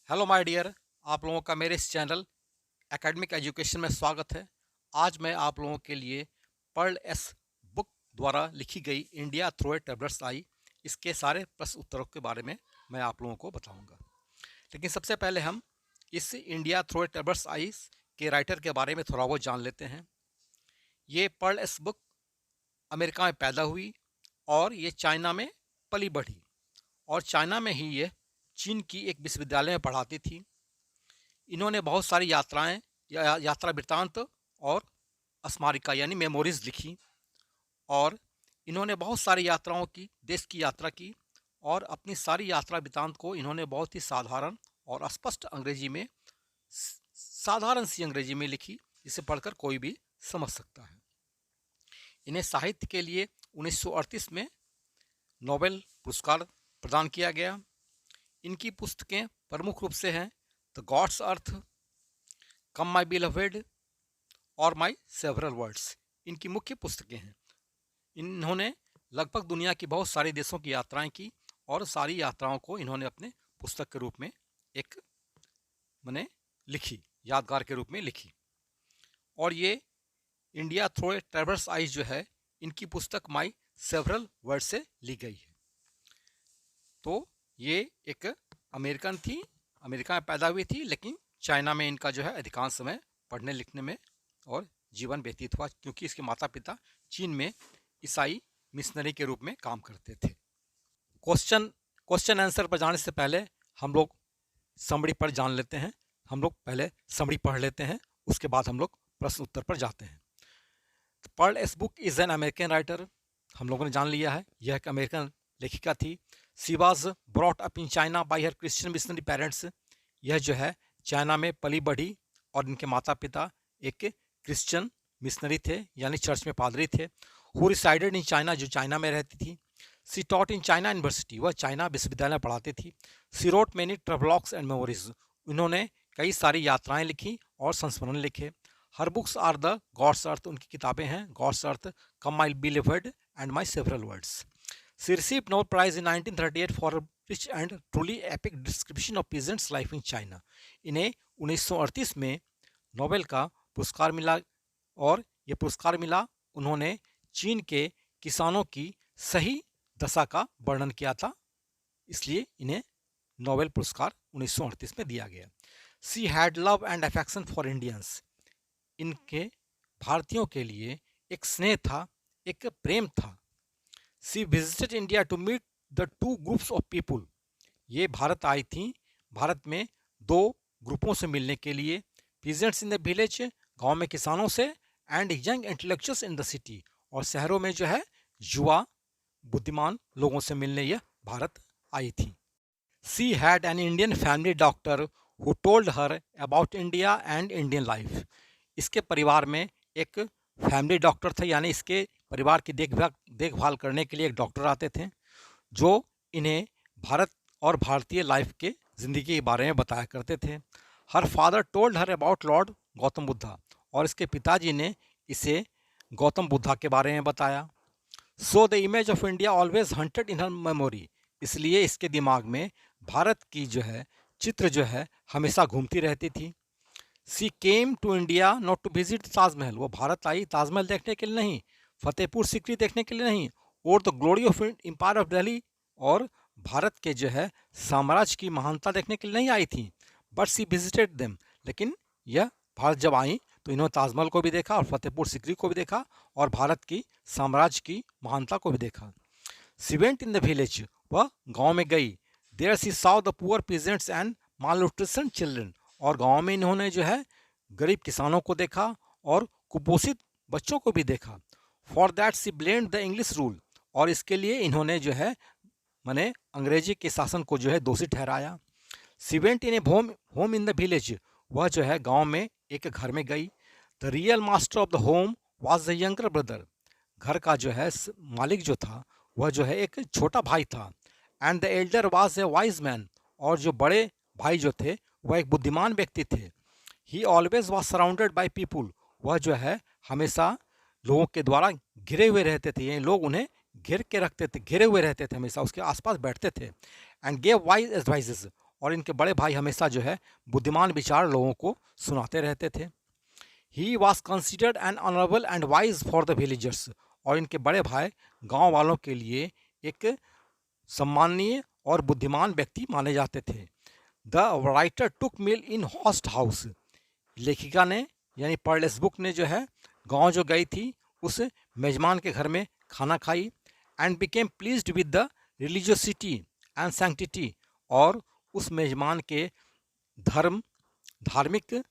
Hello my dear. आप लोगों का मेरे इस चैनल एकेडमिक एजुकेशन में स्वागत है। आज मैं आप लोगों के लिए पर्ल एस बुक द्वारा लिखी गई इंडिया थ्रू ए ट्रेवलर्स आई इसके सारे प्रश्न उत्तरों के बारे में मैं आप लोगों को बताऊंगा। लेकिन सबसे पहले हम इस इंडिया थ्रू ए ट्रेवलर्स आई के राइटर के बारे में थोड़ा बहुत जान लेते हैं। ये पर्ल एस बुक अमेरिका में पैदा हुई और ये चाइना में पली बढ़ी और चाइना में ही ये चीन की एक विश्वविद्यालय में पढ़ाती थी। इन्होंने बहुत सारी यात्राएं यात्रा वृत्तांत और स्मारिका यानी मेमोरीज लिखी और इन्होंने बहुत सारी यात्राओं की देश की यात्रा की और अपनी सारी यात्रा वृत्तांत को इन्होंने बहुत ही साधारण और स्पष्ट अंग्रेजी में साधारण सी अंग्रेजी में लिखी जिसे पढ़कर कोई भी समझ सकता है। इन्हें साहित्य के लिए 1938 में नोबेल पुरस्कार प्रदान किया गया। इनकी पुस्तकें प्रमुख रूप से हैं the gods earth, come my beloved और माई सेवरल वर्ड्स। इनकी मुख्य पुस्तकें हैं। इन्होंने लगभग दुनिया की बहुत सारे देशों की यात्राएं की और सारी यात्राओं को इन्होंने अपने पुस्तक के रूप में एक मैंने लिखी, यादगार के रूप में लिखी। और ये India through a travellers eyes जो है, इनकी पुस्तक माई सेवरल वर्ड से ली गई है। तो ये एक अमेरिकन थी, अमेरिका में पैदा हुई थी, लेकिन चाइना में इनका जो है अधिकांश समय पढ़ने लिखने में और जीवन व्यतीत हुआ, क्योंकि इसके माता पिता चीन में ईसाई मिशनरी के रूप में काम करते थे। क्वेश्चन आंसर पर जाने से पहले हम लोग समरी पर जान लेते हैं। हम लोग पहले समरी पढ़ लेते हैं, उसके बाद हम लोग प्रश्न उत्तर पर जाते हैं। Pearl S Buck is an American writer, हम लोगों ने जान लिया है, यह एक अमेरिकन लेखिका थी। She was brought up in China by her Christian missionary parents, यह जो है चाइना में पली बढ़ी और इनके माता पिता एक क्रिश्चियन मिशनरी थे यानी चर्च में पादरी थे। हु रिसाइडेड इन चाइना, जो चाइना में रहती थी। She taught in China university, वह चाइना विश्वविद्यालय में पढ़ाती थी। She wrote many travelogues and memories, उन्होंने कई सारी यात्राएं लिखी और संस्मरण लिखे। Her books are the gods earth, उनकी किताबें हैं gods earth, come my beloved and my several worlds. She received Nobel Prize in 1938 for a rich and truly epic description of peasants' life in China. इन्हें 1938 में Nobel का पुरस्कार मिला और ये पुरस्कार मिला, उन्होंने चीन के किसानों की सही दशा का वर्णन किया था, इसलिए इन्हें नोबेल पुरस्कार 1938 में दिया गया। She had love and affection for Indians. इनके भारतीयों के लिए एक स्नेह था, एक प्रेम था। She visited India to meet the two groups of people. ये भारत आई थी, भारत में दो ग्रुपों से मिलने के लिए। Peasants in the village, गांव में किसानों से, and young intellectuals in the city, और शहरों में जो है युवा बुद्धिमान लोगों से मिलने यह भारत आई थी। She had an Indian family doctor who told her about India and Indian life. इसके परिवार में एक फैमिली डॉक्टर थे, यानी इसके परिवार की देखभाल करने के लिए एक डॉक्टर आते थे जो इन्हें भारत और भारतीय लाइफ के ज़िंदगी के बारे में बताया करते थे। Her father told her about Lord Gautam Buddha, और इसके पिताजी ने इसे गौतम बुद्धा के बारे में बताया। So the image of India always haunted in her memory, इसलिए इसके दिमाग में भारत की जो है चित्र जो है हमेशा घूमती रहती थी। She came to India not to visit Taj Mahal, वो भारत आई ताजमहल देखने के लिए नहीं, फतेहपुर सीकरी देखने के लिए नहीं, और the glory of empire of Delhi, और भारत के जो है साम्राज्य की महानता देखने के लिए नहीं आई थी। बट सी विजिटेड देम, लेकिन यह भारत जब आई तो इन्होंने ताजमहल को भी देखा और फतेहपुर सीकरी को भी देखा और भारत की साम्राज्य की महानता को भी देखा। She went in the village, वह गाँव में गई। There she saw the poor peasants and malnutrition children, और गाँव में इन्होंने जो है गरीब किसानों को देखा और कुपोषित बच्चों को भी देखा। For that she blamed the English rule, और इसके लिए इन्होंने जो है माने अंग्रेजी के शासन को जो है दोषी ठहराया। She went in a home in the village, वह जो है गांव में एक घर में गई। The real master of the home was the younger brother, घर का जो है मालिक जो था वह जो है एक छोटा भाई था। And the Elder was a wise man, और जो बड़े भाई जो थे वह एक बुद्धिमान व्यक्ति थे। ही always was surrounded by people, वह जो है हमेशा लोगों के द्वारा घिरे हुए रहते थे, यानी लोग उन्हें घेर के रखते थे, घिरे हुए रहते थे, हमेशा उसके आसपास बैठते थे। एंड गेव वाइज एडवाइजेस, और इनके बड़े भाई हमेशा जो है बुद्धिमान विचार लोगों को सुनाते रहते थे। He was considered an honourable and wise for the villagers, और इनके बड़े भाई गांव वालों के लिए एक सम्माननीय और बुद्धिमान व्यक्ति माने जाते थे। The writer took meal in host house, लेखिका ने यानी पर्लेस बुक ने जो है गांव जो गई थी उस मेजबान के घर में खाना खाई। And became pleased with the religiosity and sanctity, और उस मेजबान के धार्मिक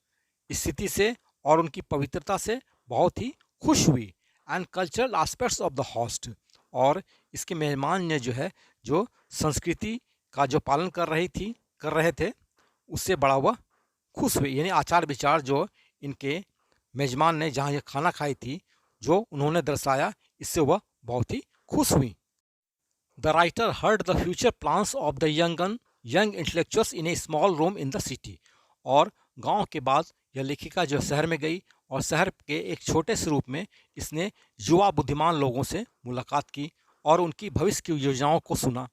स्थिति से और उनकी पवित्रता से बहुत ही खुश हुई। And cultural aspects of the host, और इसके मेहमान ने जो है जो संस्कृति का जो पालन कर रहे थे उससे बड़ा हुआ खुश हुई, यानी आचार विचार जो इनके मेजबान ने जहाँ ये खाना खाई थी जो उन्होंने दर्शाया, इससे वह बहुत ही खुश हुई। The writer heard the future plans of the young intellectuals in A small room in the city, और गांव के बाद यह लेखिका जो शहर में गई और शहर के एक छोटे से रूप में इसने युवा बुद्धिमान लोगों से मुलाकात की और उनकी भविष्य की योजनाओं को सुना।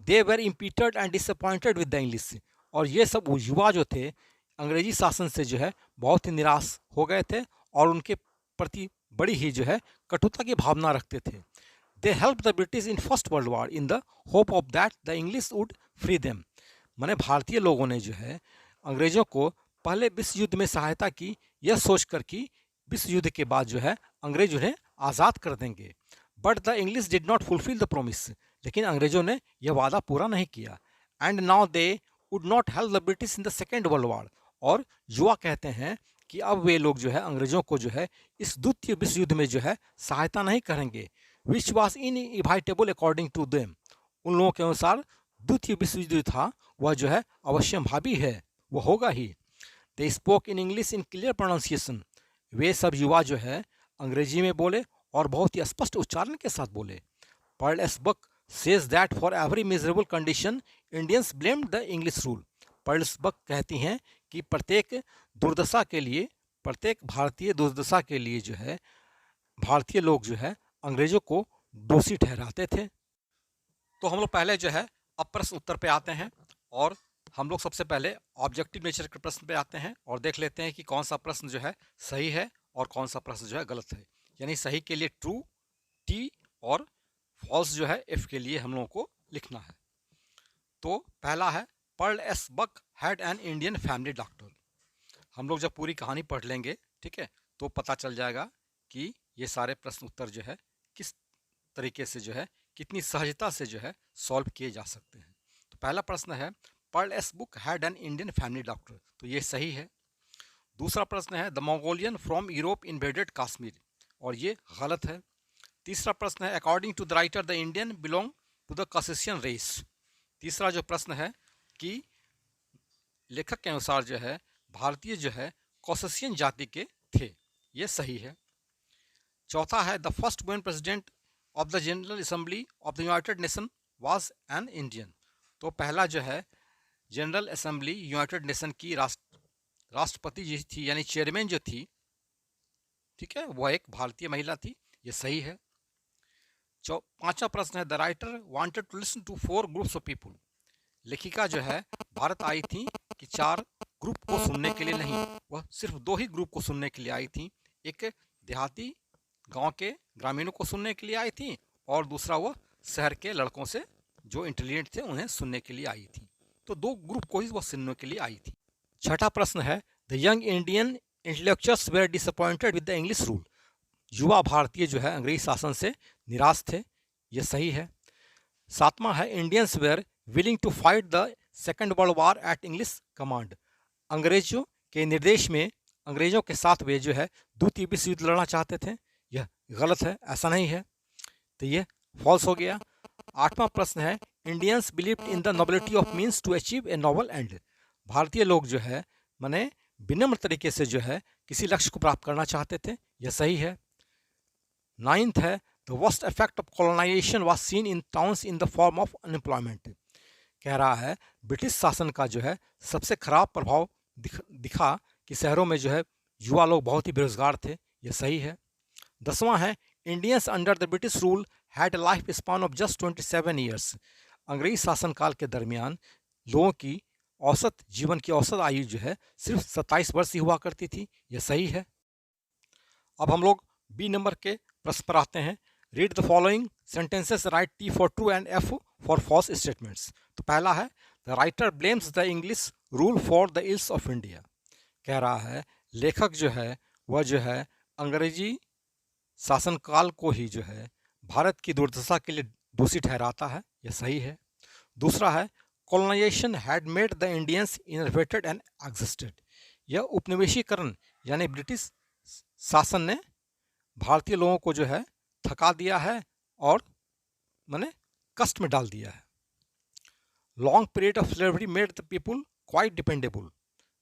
They were impeded and disappointed with the English, और ये सब युवा जो थे अंग्रेजी शासन से जो है बहुत ही निराश हो गए थे और उनके प्रति बड़ी ही जो है कटुता की भावना रखते थे। They help the British in first world war in the hope of that the English wood free them, माने भारतीय लोगों ने जो है अंग्रेजों को पहले विश्व युद्ध में सहायता की, यह सोचकर कि विश्व युद्ध के बाद जो है अंग्रेज उन्हें आज़ाद कर देंगे। But the English did not fulfil the promise, लेकिन अंग्रेजों ने यह वादा पूरा नहीं किया। And now they would not help the British in the Second World war, और युवा कहते हैं कि अब वे लोग जो है अंग्रेजों को जो है इस द्वितीय विश्व युद्ध में जो है सहायता नहीं करेंगे। Which was inevitable according to them, उन लोगों के अनुसार द्वितीय विश्व युद्ध था वह जो है अवश्यंभावी है, वह होगा ही। They spoke in English in clear pronunciation, वे सब युवा जो है अंग्रेजी में बोले और बहुत ही स्पष्ट उच्चारण के साथ बोले। Pearl S Buck says that for every miserable condition Indians blamed the English rule, Pearl S Buck कहती हैं कि प्रत्येक भारतीय दुर्दशा के लिए जो है भारतीय लोग जो है अंग्रेजों को दोषी ठहराते थे। तो हम लोग पहले जो है अब प्रश्न उत्तर पे आते हैं, और हम लोग सबसे पहले ऑब्जेक्टिव नेचर के प्रश्न पे आते हैं और देख लेते हैं कि कौन सा प्रश्न जो है सही है और कौन सा प्रश्न जो है गलत है। यानी सही के लिए ट्रू टी और फॉल्स जो है एफ के लिए हम लोगों को लिखना है। तो पहला है Pearl S Buck had an Indian family doctor. हम लोग जब पूरी कहानी पढ़ लेंगे, ठीक है, तो पता चल जाएगा कि ये सारे प्रश्न उत्तर जो है किस तरीके से जो है कितनी सहजता से जो है सॉल्व किए जा सकते हैं। तो पहला प्रश्न है Pearl S Buck had an Indian family doctor, तो ये सही है। दूसरा प्रश्न है the Mongolian from Europe invaded Kashmir, और ये गलत है। तीसरा प्रश्न है according to the writer the Indian belong to the Caucasian race. तीसरा जो प्रश्न है कि लेखक के अनुसार जो है भारतीय जो है कॉसेशियन जाति के थे, ये सही है। चौथा है the first women president of the general assembly of the United nation was an Indian, तो पहला जो है जनरल असेंबली यूनाइटेड नेशन की राष्ट्रपति जी थी यानी चेयरमैन जो थी, ठीक है, वह एक भारतीय महिला थी, ये सही है। पांचवा प्रश्न है the writer wanted to listen to 4 groups of people, लेखिका जो है भारत आई थी कि 4 ग्रुप को सुनने के लिए नहीं, वह सिर्फ 2 ही ग्रुप को सुनने के लिए आई थी। एक देहाती गांव के ग्रामीणों को सुनने के लिए आई थी और दूसरा वह शहर के लड़कों से जो इंटेलिजेंट थे उन्हें सुनने के लिए आई थी। तो 2 ग्रुप को ही वह सुनने के लिए आई थी। छठा प्रश्न है the young Indian intellectuals were disappointed with the English rule, युवा भारतीय जो है अंग्रेजी शासन से निराश थे, यह सही है। सातवां है Indians were willing to fight the Second World War at English command, अंग्रेजों के निर्देश में अंग्रेजों के साथ वे जो है द्वितीय विश्व युद्ध लड़ना चाहते थे, यह गलत है, ऐसा नहीं है, तो ये फॉल्स हो गया। आठवां प्रश्न है Indians believed in the nobility of means to achieve a noble end, भारतीय लोग जो है माने विनम्र तरीके से जो है किसी लक्ष्य को प्राप्त करना चाहते थे, यह सही है। नाइन्थ है the worst effect of colonisation was seen in towns in the form of unemployment, कह रहा है ब्रिटिश शासन का जो है सबसे खराब प्रभाव दिखा कि शहरों में जो है युवा लोग बहुत ही बेरोजगार थे, यह सही है। 10वां है Indians under the British rule had a life span of just 27 years, अंग्रेजी शासनकाल के दरमियान लोगों की औसत जीवन की औसत आयु जो है सिर्फ 27 वर्ष ही हुआ करती थी। यह सही है। अब हम लोग बी नंबर के प्रश्न पर आते हैं। Read the following sentences, write T for true and F for false statements. तो पहला है, the writer blames the English rule for the ills of India. कह रहा है लेखक जो है वह जो है अंग्रेजी शासनकाल को ही जो है भारत की दुर्दशा के लिए दोषी ठहराता है। यह सही है। दूसरा है, colonisation had made the Indians enervated and exhausted. यह उपनिवेशीकरण यानी ब्रिटिश शासन ने भारतीय लोगों को जो है थका दिया है और माने कष्ट में डाल दिया है। Long period of slavery made the people quite dependable.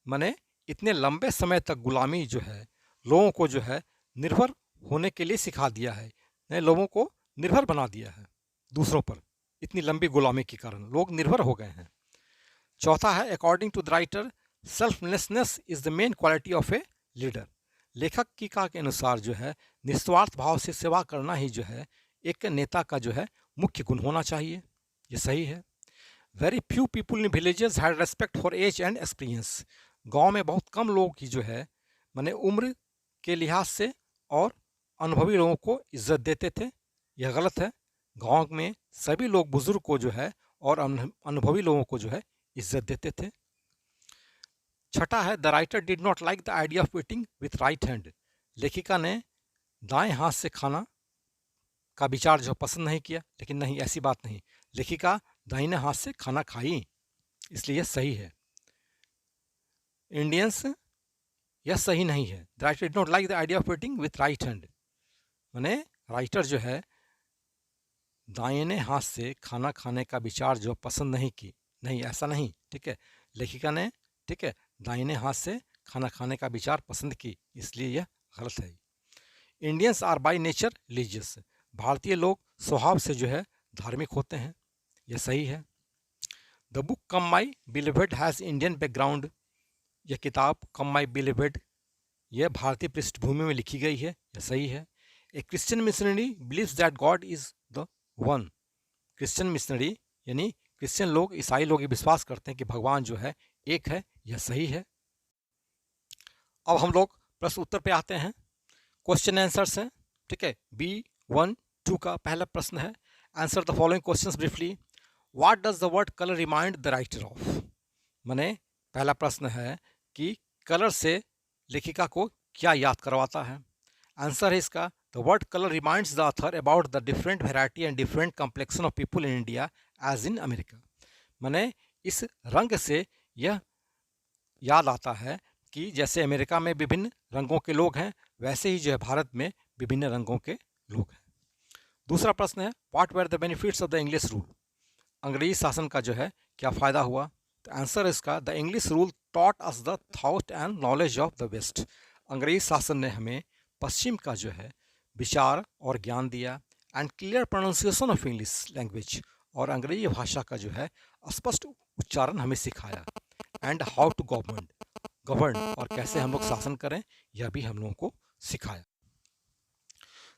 माने इतने लंबे समय तक गुलामी जो है लोगों को जो है निर्भर होने के लिए सिखा दिया है, नए लोगों को निर्भर बना दिया है दूसरों पर। इतनी लंबी गुलामी के कारण लोग निर्भर हो गए हैं। चौथा है, according to the writer selflessness is the main quality of a leader. लेखक की का के अनुसार जो है निस्वार्थ भाव से सेवा करना ही जो है एक नेता का जो है मुख्य गुण होना चाहिए। ये सही है। Very few people in villages had respect for age and experience. गांव में बहुत कम लोग ही जो है माने उम्र के लिहाज से और अनुभवी लोगों को इज्जत देते थे। यह गलत है। गांव में सभी लोग बुजुर्ग को जो है और अनुभवी लोगों को जो है इज्जत देते थे। छठा है, the writer did not like the idea of eating with right hand. लेखिका ने दाएं हाथ से खाना का विचार जो पसंद नहीं किया, लेकिन नहीं, ऐसी बात नहीं। लेखिका दाहिने हाथ से खाना खाई, इसलिए सही है। इंडियंस, यह सही नहीं है। The writer did not like the idea of eating with right hand, माने राइटर जो है दाहिने हाथ से खाना खाने का विचार जो पसंद नहीं की, नहीं, ऐसा नहीं, ठीक है। लेखिका ने, ठीक है, दाहिने हाथ से खाना खाने का विचार पसंद की, इसलिए यह गलत है। Indians are by nature religious. भारतीय लोग स्वभाव से जो है धार्मिक होते हैं, यह सही है। The book come my beloved has Indian background. यह किताब कम माई बिलीवेड यह भारतीय पृष्ठभूमि में लिखी गई है, यह सही है। ए Christian missionary believes that God is the one. Christian missionary यानी क्रिश्चियन लोग, ईसाई लोग ये विश्वास करते हैं कि भगवान जो है एक है, यह सही है। अब हम लोग प्रश्न उत्तर पे आते हैं। क्वेश्चन आंसर्स हैं, ठीक है। B1-2 का पहला प्रश्न है, answer the following questions briefly. What does the word colour remind the writer of. माने पहला प्रश्न है कि कलर से लेखिका को क्या याद करवाता है। आंसर है इसका, the word colour reminds the author about the different variety and different complexion of people in India as in America. माने इस रंग से यह याद आता है कि जैसे अमेरिका में विभिन्न रंगों के लोग हैं, वैसे ही जो है भारत में विभिन्न रंगों के लोग हैं। दूसरा प्रश्न है, what were the benefits of the English rule. अंग्रेजी शासन का जो है क्या फ़ायदा हुआ। तो आंसर इसका, the English rule taught us the thought and knowledge of the west. अंग्रेजी शासन ने हमें पश्चिम का जो है विचार और ज्ञान दिया, and clear pronunciation of English language, और अंग्रेजी भाषा का जो है स्पष्ट उच्चारण हमें सिखाया, एंड हाउ टू गवर्न, और कैसे हम लोग शासन करें, यह भी हम लोगों को सिखाया।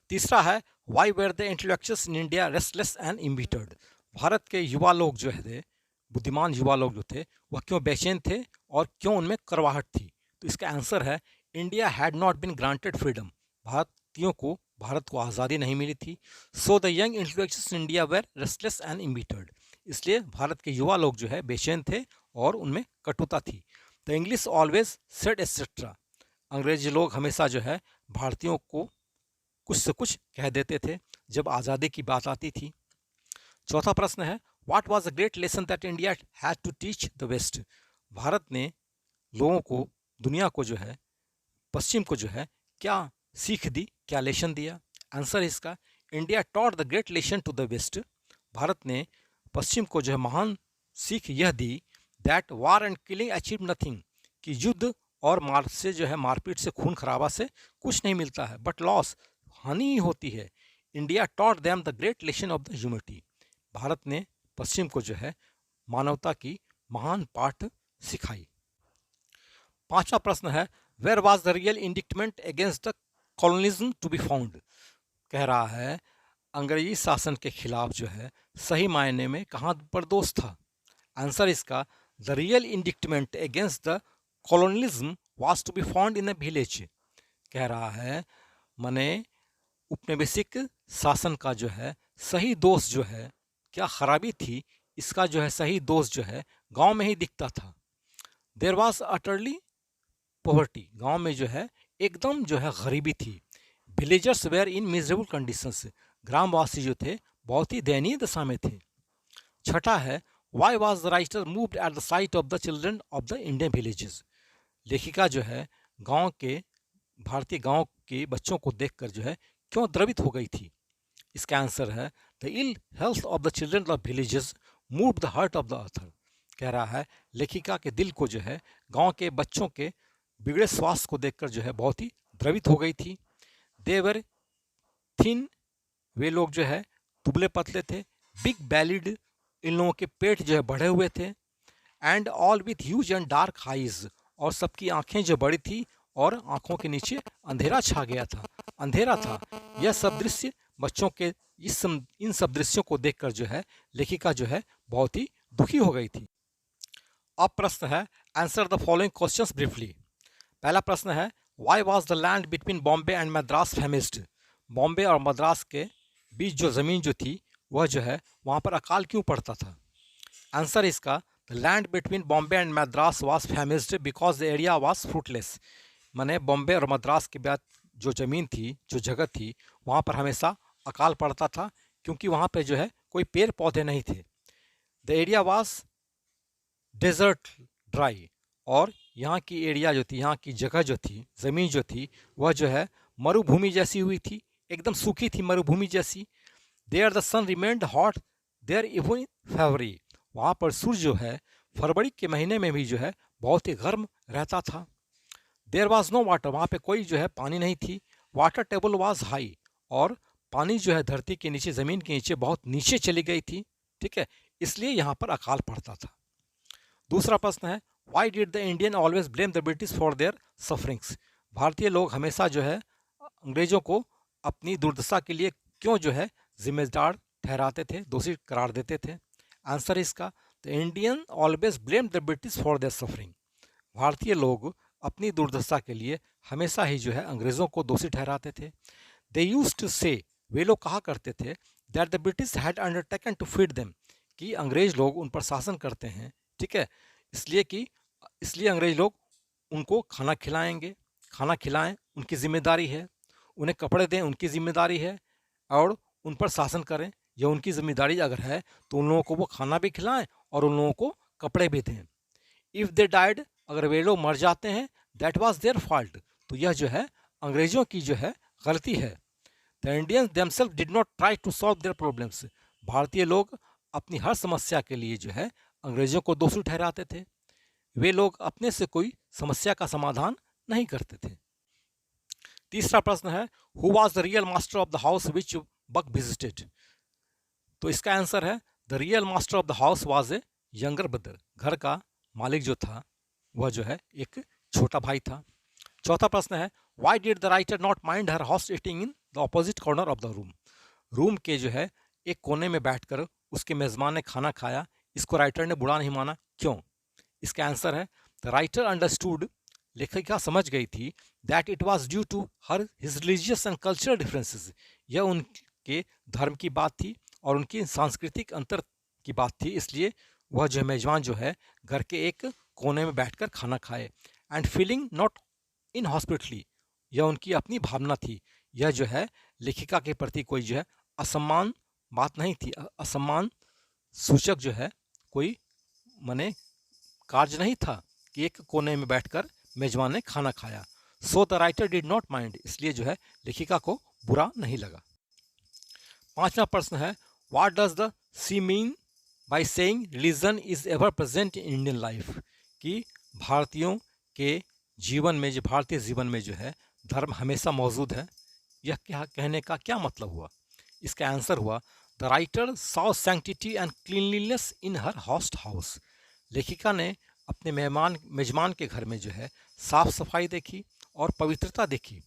तीसरा है, why were the intellectuals in India restless and embittered. Bharat के युवा लोग जो है, बुद्धिमान युवा लोग जो थे, वह क्यों बेचैन थे और क्यों उनमें करवाहट थी। तो इसका आंसर है, India had not been granted freedom. भारतीयों को, भारत को आज़ादी नहीं मिली थी। So the young intellectuals in India were restless and embittered. इसलिए भारत के युवा लोग जो है बेचैन थे और उनमें कटुता थी। The English always said etcetera. अंग्रेजी लोग हमेशा जो है भारतीयों को कुछ से कुछ कह देते थे जब आज़ादी की बात आती थी। चौथा प्रश्न है, what was the great lesson that India had to teach the west. Bharat ने लोगों को, दुनिया को जो है, पश्चिम को जो है क्या सीख दी, क्या लेसन दिया। आंसर इसका, India taught the great lesson to the west. Bharat ने पश्चिम को जो है महान सीख यह दी, that war and killing achieve nothing, कि युद्ध और मार से जो है, मारपीट से, खून खराबा से कुछ नहीं मिलता है, बट लॉस, हानि ही होती है। India taught them the great lesson of the humanity. Bharat ने पश्चिम को जो है मानवता की महान पाठ सिखाई। पांचवा प्रश्न है, where was the real indictment against the colonialism to be found. कह रहा है अंग्रेजी शासन के खिलाफ जो है सही मायने में कहाँ पर दोष था। आंसर इसका, the real indictment against the colonialism was to be found in a village. कह रहा है माने उपनिवेशिक शासन का जो है सही दोष जो है, क्या खराबी थी, इसका जो है सही दोष जो है गांव में ही दिखता था। देयर वाज अटरली पॉवर्टी, गांव में जो है एकदम जो है गरीबी थी। Villagers were in miserable conditions, ग्रामवासी जो थे बहुत ही दयनीय दशा में थे। छठा है why was the writer moved at the site of the children of the Indian villages. लेखिका जो है गांव के भारतीय गांव के बच्चों को देखकर जो है क्यों द्रवित हो गई थी। इसका आंसर है the ill health of the children of villages moved the heart of the author. कह रहा है लेखिका के दिल को जो है गांव के बच्चों के बिगड़े स्वास्थ्य को देखकर जो है बहुत ही द्रवित हो गई थी। देवर थिन, वे लोग जो है दुबले पतले थे। बिग बैलिड, इन लोगों के पेट जो है बढ़े हुए थे। And all with huge and dark eyes, और सबकी आंखें जो बड़ी थी और आंखों के नीचे अंधेरा छा गया था, अंधेरा था। यह सब दृश्य बच्चों के इन सब दृश्यों को देखकर जो है लेखिका जो है बहुत ही दुखी हो गई थी। अब प्रश्न है answer the following questions briefly. पहला प्रश्न है why was the land between Bombay and Madras famished. Bombay और मद्रास के बीच जो ज़मीन जो थी वह जो है वहाँ पर अकाल क्यों पड़ता था। आंसर इसका the land between Bombay and Madras was famished because the area was fruitless. माने बॉम्बे और मद्रास के बाद जो ज़मीन थी, जो जगह थी, वहाँ पर हमेशा अकाल पड़ता था क्योंकि वहाँ पे जो है कोई पेड़ पौधे नहीं थे। The area was desert dry, और यहाँ की एरिया जो थी, यहाँ की जगह जो थी, ज़मीन जो थी, वह जो है मरुभूमि जैसी हुई थी, एकदम सूखी थी, मरुभूमि जैसी। There the sun remained hot there even February, वहाँ पर सूर्य जो है फरवरी के महीने में भी जो है बहुत ही गर्म रहता था। देयर वाज नो वाटर, वहाँ पे कोई जो है पानी नहीं थी। वाटर टेबल वाज हाई, और पानी जो है धरती के नीचे, ज़मीन के नीचे बहुत नीचे चली गई थी, ठीक है, इसलिए यहाँ पर अकाल पड़ता था। दूसरा प्रश्न है why did the Indian always blame the British for their sufferings. भारतीय लोग हमेशा जो है अंग्रेजों को अपनी दुर्दशा के लिए क्यों जो है जिम्मेदार ठहराते थे, दोषी करार देते थे। आंसर इसका the Indian always blame the British for their suffering. भारतीय लोग अपनी दुर्दशा के लिए हमेशा ही जो है अंग्रेज़ों को दोषी ठहराते थे। दे यूज टू से, वे लोग कहा करते थे that the British had undertaken to feed them, कि अंग्रेज लोग उन पर शासन करते हैं, ठीक है, इसलिए अंग्रेज लोग उनको खाना खिलाएंगे, खाना खिलाएं उनकी जिम्मेदारी है, उन्हें कपड़े दें उनकी जिम्मेदारी है, और उन पर शासन करें यह उनकी जिम्मेदारी अगर है तो उन लोगों को वो खाना भी खिलाएं और उन लोगों को कपड़े भी दें। इफ़ दे डाइड, अगर वे लोग मर जाते हैं, दैट वाज देयर फॉल्ट, तो यह जो है अंग्रेजों की जो है गलती है। The Indians themselves did not try to solve their problems, भारतीय लोग अपनी हर समस्या के लिए जो है अंग्रेजों को दोषी ठहराते थे, वे लोग अपने से कोई समस्या का समाधान नहीं करते थे। तीसरा प्रश्न है who was the real master of the house which Buck visited. तो इसका आंसर है the real master of the house was a younger brother, घर का मालिक जो था वह जो है एक छोटा भाई था। चौथा प्रश्न है why did the writer not mind her host eating in the opposite corner of the room. Room के जो है एक कोने में बैठकर उसके मेज़बान ने खाना खाया, इसको राइटर ने बुरा नहीं माना, क्यों। इसका आंसर है द राइटर अंडरस्टूड, लेखिका समझ गई थी that it was due to her his religious and cultural differences, यह उनके धर्म की बात थी और उनकी सांस्कृतिक अंतर की बात थी, इसलिए वह जो मेजबान जो है घर के एक कोने में बैठकर खाना खाए। एंड फीलिंग नॉट इन हॉस्पिटली, यह उनकी अपनी भावना थी, यह जो है लेखिका के प्रति कोई जो है असम्मान बात नहीं थी, असम्मान सूचक जो है कोई माने कार्य नहीं था कि एक कोने में बैठकर मेजबान ने खाना खाया। So the writer did not mind, इसलिए जो है लेखिका को बुरा नहीं लगा। पांचवा प्रश्न है what does the she mean by saying religion is ever present in Indian life, कि भारतीयों के जीवन में, जो भारतीय जीवन में जो है धर्म हमेशा मौजूद है, यह क्या कहने का क्या मतलब हुआ। इसका आंसर हुआ the writer saw sanctity and cleanliness in her host house. लेखिका ने अपने मेजबान के घर में जो है साफ सफाई देखी और पवित्रता देखी।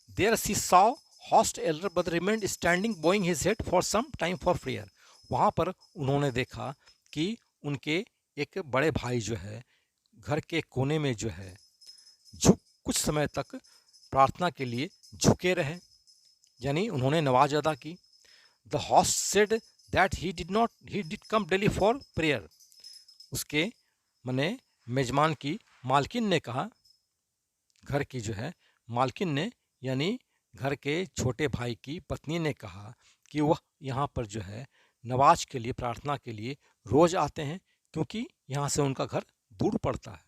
There she saw host elder brother remained standing bowing his head for some time for prayer, वहाँ पर उन्होंने देखा कि उनके एक बड़े भाई जो है घर के कोने में जो है झुक कुछ समय तक प्रार्थना के लिए झुके रहे, यानी उन्होंने नमाज अदा की। The host said that he did come daily for prayer. उसके मने मेजबान की मालकिन ने कहा, घर की जो है मालकिन ने यानी घर के छोटे भाई की पत्नी ने कहा कि वह यहाँ पर जो है नमाज के लिए प्रार्थना के लिए रोज आते हैं, क्योंकि यहाँ से उनका घर दूर पड़ता है।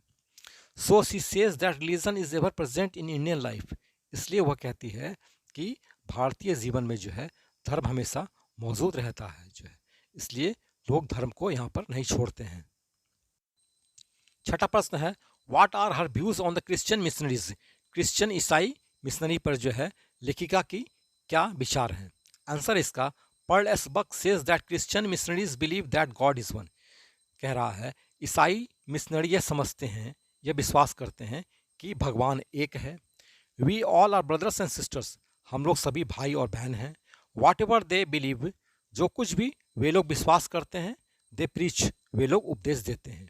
So she says that religion is ever present in Indian life. इसलिए वह कहती है कि भारतीय जीवन में जो है धर्म हमेशा मौजूद रहता है जो है, इसलिए लोग धर्म को यहाँ पर नहीं छोड़ते हैं। छठा प्रश्न है, what are her views on the Christian missionaries. Christian ईसाई मिशनरी पर जो है लेखिका की क्या विचार हैं। आंसर इसका, Pearl S Buck says that Christian missionaries believe that God is one. कह रहा है ईसाई मिशनरी यह समझते हैं, यह विश्वास करते हैं कि भगवान एक है। We all are brothers and sisters. हम लोग सभी भाई और बहन हैं। Whatever they believe. जो कुछ भी वे लोग विश्वास करते हैं। दे प्रीच। वे लोग उपदेश देते हैं।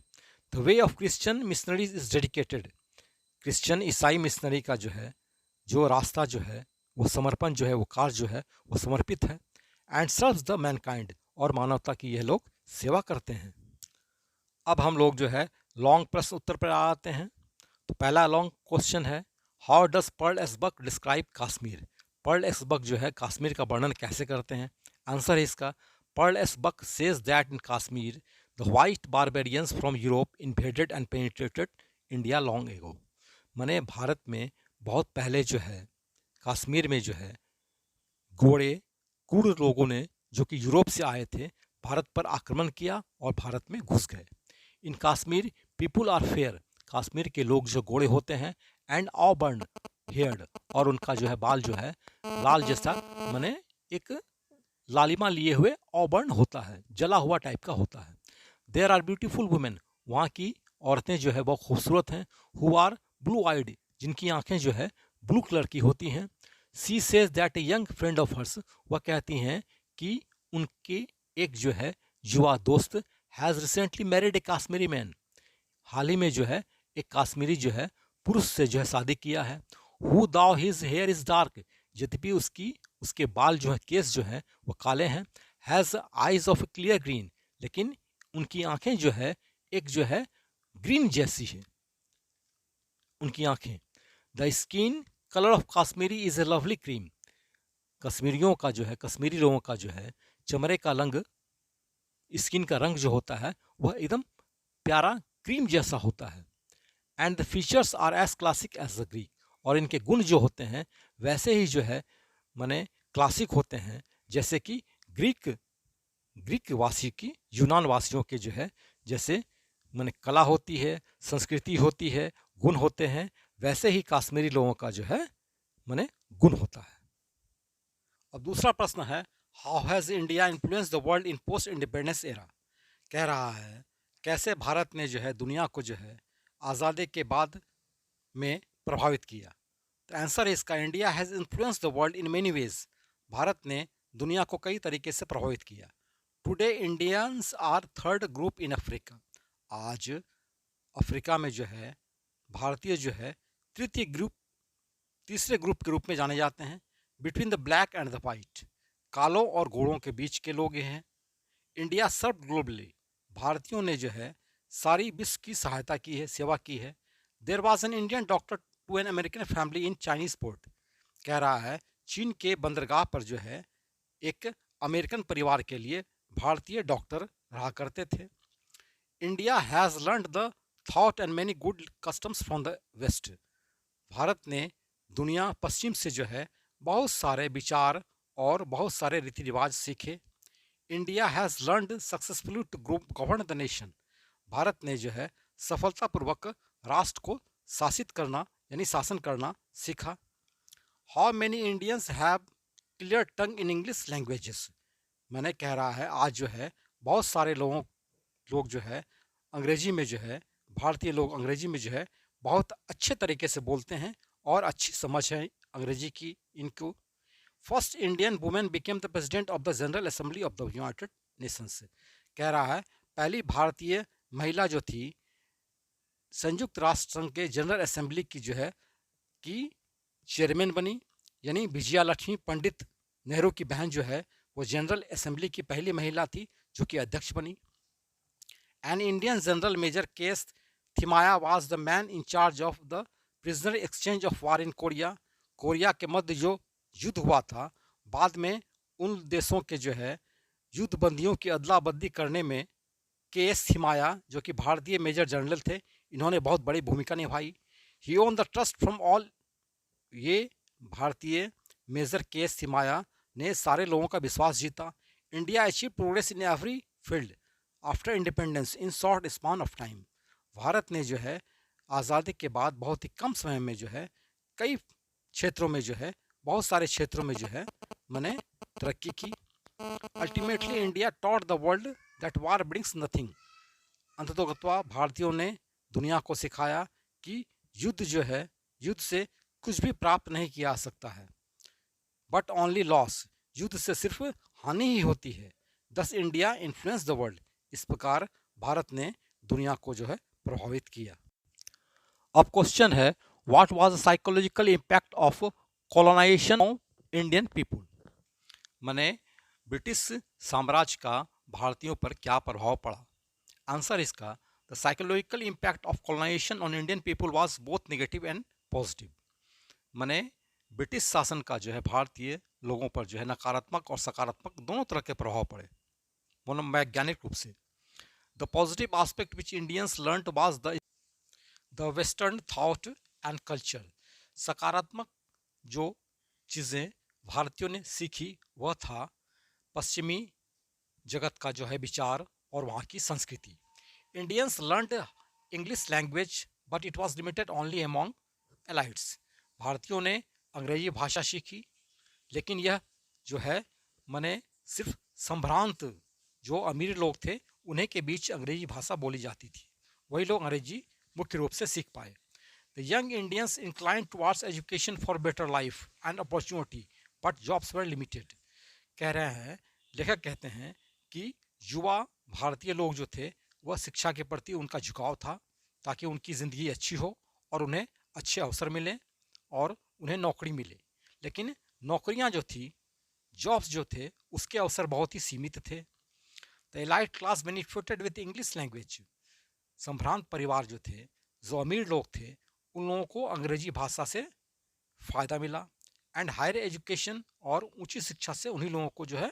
The way of Christian missionaries is dedicated. Christian ईसाई मिशनरी का जो है जो रास्ता जो है वो समर्पण जो है वो कार्य जो है वो समर्पित है। And serves the Mankind. और मानवता की यह लोग सेवा करते हैं। अब हम लोग जो है लॉन्ग प्रश्न उत्तर पर आते हैं। तो पहला लॉन्ग क्वेश्चन है, how does Pearl S Buck describe Kashmir. Pearl S Buck जो है कश्मीर का वर्णन कैसे करते हैं। आंसर है इसका, Pearl S Buck says that in Kashmir the white barbarians from Europe invaded and penetrated India long ago. माने भारत में बहुत पहले जो है कश्मीर में जो है गोरे कुर्ण लोगों ने जो कि यूरोप से आए थे भारत पर आक्रमण किया और भारत में घुस गए। In Kashmir people are fair. Kashmir के लोग जो गोरे होते हैं, एंड ऑबर्न हेयर्ड। और उनका जो है बाल जो है लाल जैसा माने एक लालिमा लिए हुए ऑबर्न होता है, जला हुआ टाइप का होता है। There are beautiful women. वहाँ की औरतें जो है बहुत खूबसूरत हैं। Who are blue eyed. जिनकी आंखें जो है ब्लू कलर की होती हैं। She says that a young friend of hers. वह कहती हैं कि उनके एक जो है युवा दोस्त has recently married a Kashmiri man. हाल ही में जो है एक काश्मीरी जो है पुरुष से जो है शादी किया है। Who though his hair is dark. यद्यपि उसके बाल जो है केस जो है वो काले हैं। Has eyes of A clear green. लेकिन उनकी आंखें जो है एक जो है ग्रीन जैसी है उनकी आंखें। The skin colour of Kashmiri is a lovely cream. कश्मीरियों का जो है कश्मीरी लोगों का जो है चमड़े का रंग, स्किन का रंग जो होता है वह एकदम प्यारा क्रीम जैसा होता है। And the features are as classic as the Greek. और इनके गुण जो होते हैं वैसे ही जो है माने क्लासिक होते हैं जैसे कि ग्रीक वासी की यूनान वासियों के जो है जैसे माने कला होती है, संस्कृति होती है, गुण होते हैं, वैसे ही कश्मीरी लोगों का जो है माने गुण होता है। अब दूसरा प्रश्न है, how has India influence the world in post independence era. कह रहा है कैसे भारत ने जो है दुनिया को जो है आज़ादी के बाद में प्रभावित किया। तो आंसर है इसका, India has influence the world in many ways. Bharat ने दुनिया को कई तरीके से प्रभावित किया। Today Indians are third group in Africa. आज अफ्रीका में जो है भारतीय जो है तीसरे ग्रुप के रूप में जाने जाते हैं। Between the black and the white. कालों और गोरों के बीच के लोग हैं। इंडिया सर्व ग्लोबली। भारतीयों ने जो है सारी विश्व की सहायता की है, सेवा की है। There was an Indian doctor to an American family in Chinese port. कह रहा है चीन के बंदरगाह पर जो है एक अमेरिकन परिवार के लिए भारतीय डॉक्टर रहा करते थे। India has learned the thought and many good customs from the west. Bharat ने दुनिया पश्चिम से जो है बहुत सारे विचार और बहुत सारे रीति रिवाज सीखे। India has learned successfully to govern the nation. Bharat ने जो है सफलतापूर्वक राष्ट्र को शासित करना यानी शासन करना सीखा। How many Indians have clear tongue in English languages. मैंने कह रहा है आज जो है बहुत सारे लोग जो है अंग्रेजी में जो है भारतीय लोग अंग्रेजी में जो है बहुत अच्छे तरीके से बोलते हैं और अच्छी समझ है अंग्रेजी की इनको। First Indian women became the president of the general assembly of the United Nations. कह रहा है पहली भारतीय महिला जो थी संयुक्त राष्ट्र संघ के जनरल असेंबली की जो है की चेयरमैन बनी, यानी विजया लक्ष्मी पंडित नेहरू की बहन जो है वो जनरल असेंबली की पहली महिला थी जो कि अध्यक्ष बनी। An Indian general major KS Thimayya was the man in charge of the prisoner exchange of war in Korea. Korea के मध्य जो युद्ध हुआ था, बाद में उन देशों के जो है युद्ध बंदियों की अदला बदली करने में के एस थिमाया जो कि भारतीय मेजर जनरल थे, इन्होंने बहुत बड़ी भूमिका निभाई। He won the trust from all, ये भारतीय मेजर के एस थिमाया ने सारे लोगों का विश्वास जीता। India achieve progress in every field after independence in short span of time. Bharat ने जो है आज़ादी के बाद बहुत ही कम समय में जो है कई क्षेत्रों में जो है बहुत सारे क्षेत्रों में जो है मैंने तरक्की की। Ultimately India taught the world that war brings nothing. अंततोगत्वा भारतीयों ने दुनिया को सिखाया कि युद्ध जो है, युद्ध से कुछ भी प्राप्त नहीं किया जा सकता है, बट ओनली लॉस, युद्ध से सिर्फ हानि ही होती है। दस इंडिया इन्फ्लुएंस द वर्ल्ड। इस प्रकार भारत ने दुनिया को जो है प्रभावित किया। अब क्वेश्चन है, what was the psychological impact of colonisation of Indian people. माने ब्रिटिश साम्राज्य का भारतीयों पर क्या प्रभाव पड़ा। आंसर इसका, the psychological impact of colonisation on Indian people was both negative and positive. माने ब्रिटिश शासन का जो है भारतीय लोगों पर जो है नकारात्मक और सकारात्मक दोनों तरह के प्रभाव पड़े मनोवैज्ञानिक रूप से। The positive aspect which Indians learned was the western thought and culture. सकारात्मक जो चीज़ें भारतीयों ने सीखी वह था पश्चिमी जगत का जो है विचार और वहाँ की संस्कृति। Indians learned English language but it was limited only among elites. भारतीयों ने अंग्रेजी भाषा सीखी, लेकिन यह जो है माने सिर्फ संभ्रांत जो अमीर लोग थे उन्हें के बीच अंग्रेजी भाषा बोली जाती थी, वही लोग अंग्रेजी मुख्य रूप से सीख पाए। The young Indians incline towards education for better life and opportunity but jobs were limited. कह रहे हैं, लेखक कहते हैं कि युवा भारतीय लोग जो थे वह शिक्षा के प्रति उनका झुकाव था ताकि उनकी ज़िंदगी अच्छी हो और उन्हें अच्छे अवसर मिले और उन्हें नौकरी मिले, लेकिन नौकरियां जो थी, जॉब्स जो थे, उसके अवसर बहुत ही सीमित थे। The elite class benefited with English language. संभ्रांत परिवार जो थे, जो अमीर लोग थे, उन लोगों को अंग्रेजी भाषा से फ़ायदा मिला एंड हायर एजुकेशन और ऊंची शिक्षा से उन्हीं लोगों को जो है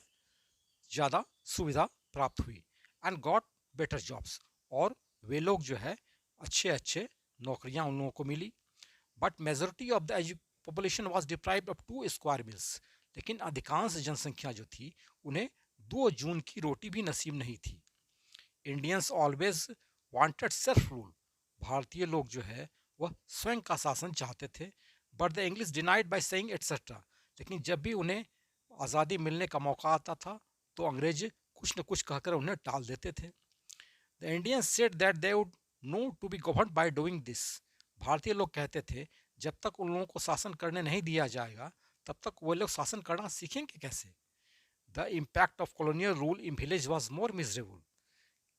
ज़्यादा सुविधा प्राप्त हुई एंड गॉट बेटर जॉब्स, और वे लोग जो है अच्छे अच्छे नौकरियां उन लोगों को मिली। But majority of the population was deprived of 2 square meals. लेकिन अधिकांश जनसंख्या जो थी उन्हें 2 जून की रोटी भी नसीब नहीं थी। Indians always wanted self rule. भारतीय लोग जो है वह स्वयं का शासन चाहते थे, but the English denied by saying etcetera. लेकिन जब भी उन्हें आज़ादी मिलने का मौका आता था तो अंग्रेज कुछ न कुछ कहकर उन्हें टाल देते थे। The Indians said that they would know to be governed by doing this. भारतीय लोग कहते थे जब तक उन लोगों को शासन करने नहीं दिया जाएगा तब तक वे लोग शासन करना सीखेंगे कैसे। The impact of colonial rule in village was more miserable.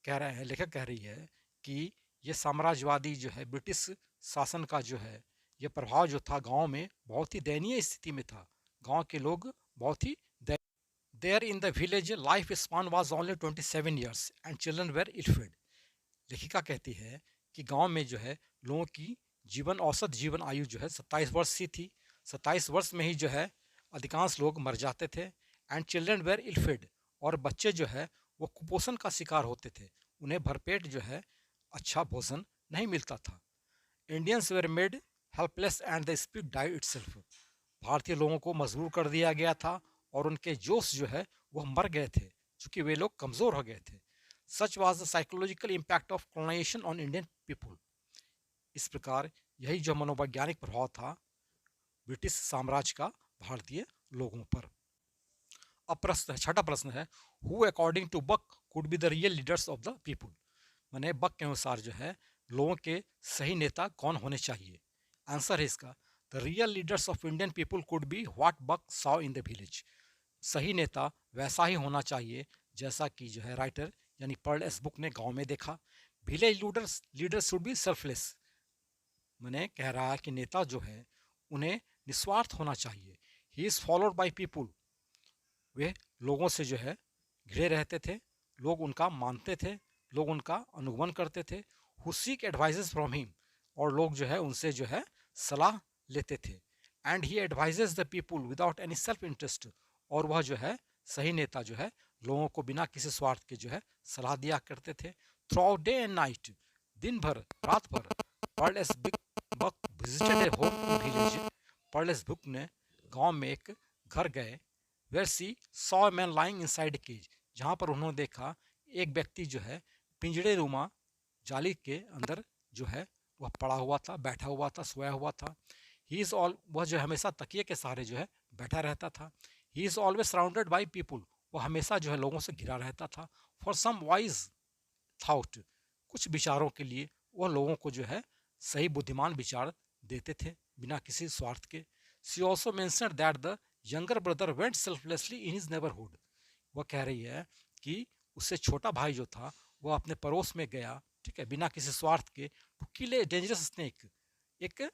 कह रहे हैं, लेखक कह रही है कि ये साम्राज्यवादी जो है ब्रिटिश शासन का जो है ये प्रभाव जो था गांव में बहुत ही दयनीय स्थिति में था। गांव के लोग बहुत ही there in the village life span was only 27 years and children were ill fed. लेखिका कहती है कि गांव में जो है लोगों की औसत जीवन आयु जो है 27 वर्ष सी थी। 27 वर्ष में ही जो है अधिकांश लोग मर जाते थे। And children were ill fed, और बच्चे जो है वो कुपोषण का शिकार होते थे, उन्हें भरपेट जो है अच्छा भोजन नहीं मिलता था। Indians were made helpless and the spirit died itself. भारतीय लोगों को मजबूर कर दिया गया था और उनके जोश जो है वह मर गए थे क्योंकि वे लोग कमज़ोर हो गए थे। Such was the psychological impact of colonisation on Indian people. इस प्रकार यही जो मनोवैज्ञानिक प्रभाव था ब्रिटिश साम्राज्य का भारतीय लोगों पर। अब प्रश्न, छठा प्रश्न है, who according to Buck could be the real leaders of the people. माने बक के अनुसार जो है लोगों के सही नेता कौन होने चाहिए। आंसर है इसका, the real leaders of Indian people could be what Buck saw in the village. सही नेता वैसा ही होना चाहिए जैसा कि जो है राइटर यानी पर्ल एस बुक ने गांव में देखा। Village leader should be selfless. मैंने कह रहा है कि नेता जो है उन्हें निस्वार्थ होना चाहिए। He is followed by people, वे लोगों से जो है घिरे रहते थे, लोग उनका मानते थे, लोग उनका अनुगमन करते थे। Who seek advises from him, और लोग जो है उनसे जो है सलाह लेते थे। And he advises the people without any self interest, और वह जो है सही नेता जो है लोगों को बिना किसी स्वार्थ के जो है सलाह दिया करते थे। Throughout day and night, दिन भर रात भर, Pearl S Buck visited a home in village, Pearl S Buck ने गांव में एक घर गए। Where she saw man lying inside cage, जहां पर उन्होंने देखा एक व्यक्ति जो है पिंजड़े रुमा जाली के अंदर जो है वह पड़ा हुआ था, बैठा हुआ था, सोया हुआ था। ही इज ऑल, वह जो हमेशा तकिए के सहारे जो है बैठा रहता था। He is always surrounded by people, वह हमेशा जो है लोगों से घिरा रहता था। फॉर सम वाइज थाउट, कुछ विचारों के लिए वह लोगों को जो है सही बुद्धिमान विचार देते थे बिना किसी स्वार्थ के। She also mention that the younger brother went selflessly in his neighbourhood, वह कह रही है कि उससे छोटा भाई जो था वह अपने पड़ोस में गया, ठीक है, बिना किसी स्वार्थ के, to kill a dangerous snake, एक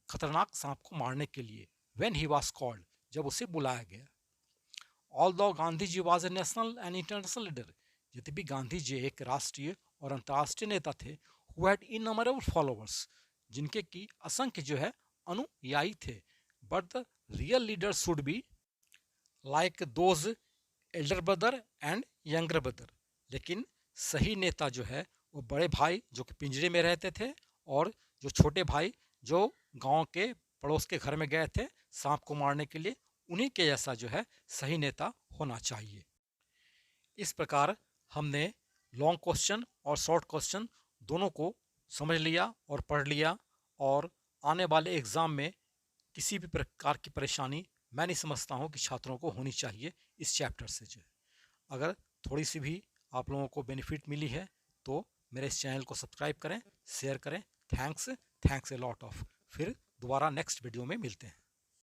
खतरनाक सांप को मारने के लिए। व्हेन ही वाज कॉल्ड, जब उसे बुलाया गया। Although Gandhi ji was a national and international leader, यद्यपि गांधी जी एक राष्ट्रीय और अंतर्राष्ट्रीय नेता थे। हु हैड इनमरेबल फॉलोअर्स, जिनके की असंख्य जो है अनुयायी थे। But the real leader should be like those Elder brother and younger brother, लेकिन सही नेता जो है वो बड़े भाई जो कि पिंजरे में रहते थे, और जो छोटे भाई जो गांव के पड़ोस के घर में गए थे सांप को मारने के लिए, उन्हीं के जैसा जो है सही नेता होना चाहिए। इस प्रकार हमने लॉन्ग क्वेश्चन और शॉर्ट क्वेश्चन दोनों को समझ लिया और पढ़ लिया, और आने वाले एग्ज़ाम में किसी भी प्रकार की परेशानी मैं नहीं समझता हूँ कि छात्रों को होनी चाहिए इस चैप्टर से जो है। अगर थोड़ी सी भी आप लोगों को बेनिफिट मिली है तो मेरे इस चैनल को सब्सक्राइब करें, शेयर करें। Thanks a lot of. फिर दोबारा नेक्स्ट वीडियो में मिलते हैं।